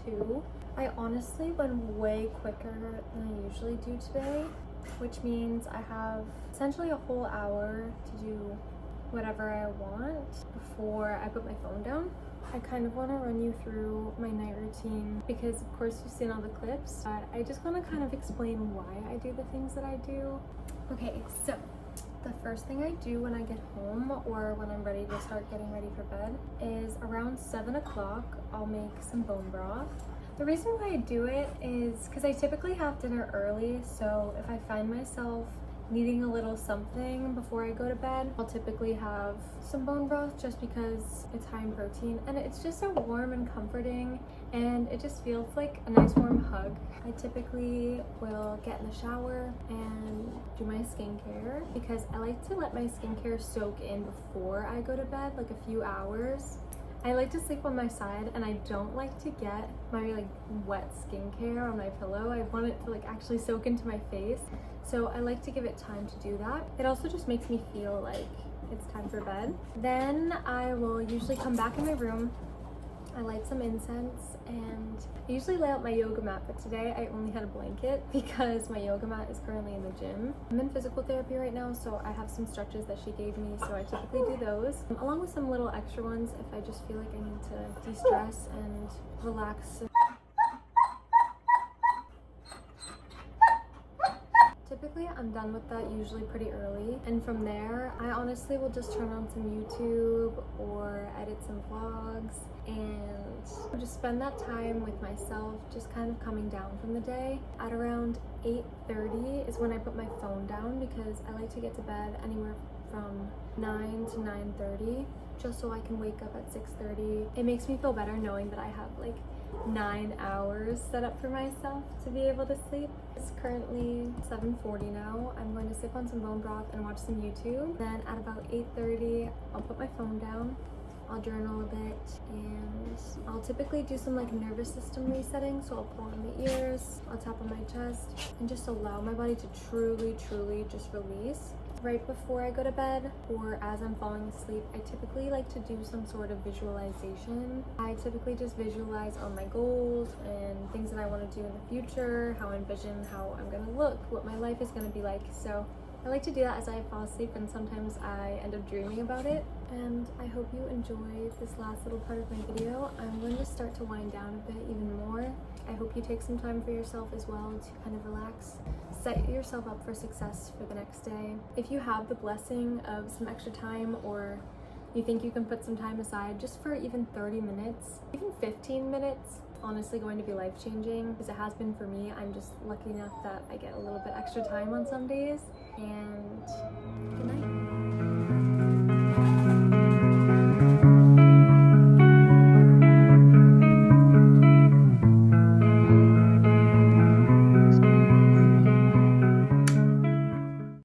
2. I honestly went way quicker than I usually do today, which means I have essentially a whole hour to do whatever I want before I put my phone down. I kind of want to run you through my night routine because of course you've seen all the clips, but I just want to kind of explain why I do the things that I do. Okay, so the first thing I do when I get home or when I'm ready to start getting ready for bed is around 7 o'clock, I'll make some bone broth. The reason why I do it is because I typically have dinner early, so if I find myself needing a little something before I go to bed, I'll typically have some bone broth just because it's high in protein and it's just so warm and comforting and it just feels like a nice warm hug. I typically will get in the shower and do my skincare because I like to let my skincare soak in before I go to bed, like a few hours. I like to sleep on my side and I don't like to get my like wet skincare on my pillow. I want it to like actually soak into my face. So I like to give it time to do that. It also just makes me feel like it's time for bed. Then I will usually come back in my room. I light some incense and I usually lay out my yoga mat, but today I only had a blanket because my yoga mat is currently in the gym. I'm in physical therapy right now, so I have some stretches that she gave me, so I typically do those, along with some little extra ones if I just feel like I need to de-stress and relax. Typically, I'm done with that usually pretty early, and from there, I honestly will just turn on some YouTube or edit some vlogs and just spend that time with myself, just kind of coming down from the day. At around 8:30 is when I put my phone down because I like to get to bed anywhere from 9 to 9:30, just so I can wake up at 6:30. It makes me feel better knowing that I have like 9 hours set up for myself to be able to sleep. It's currently 7:40 now. I'm going to sip on some bone broth and watch some YouTube. Then at about 8:30, I'll put my phone down. I'll journal a bit and I'll typically do some like nervous system resetting. So I'll pull on my ears, I'll tap on my chest and just allow my body to truly just release. Right before I go to bed or as I'm falling asleep, I typically like to do some sort of visualization. I typically just visualize all my goals and things that I want to do in the future, how I envision how I'm going to look, what my life is going to be like. So I like to do that as I fall asleep, and sometimes I end up dreaming about it. And I hope you enjoyed this last little part of my video. I'm going to start to wind down a bit even more. I hope you take some time for yourself as well to kind of relax. Set yourself up for success for the next day. If you have the blessing of some extra time or you think you can put some time aside just for even 30 minutes, even 15 minutes, honestly going to be life-changing because it has been for me. I'm just lucky enough that I get a little bit extra time on some days. And good night.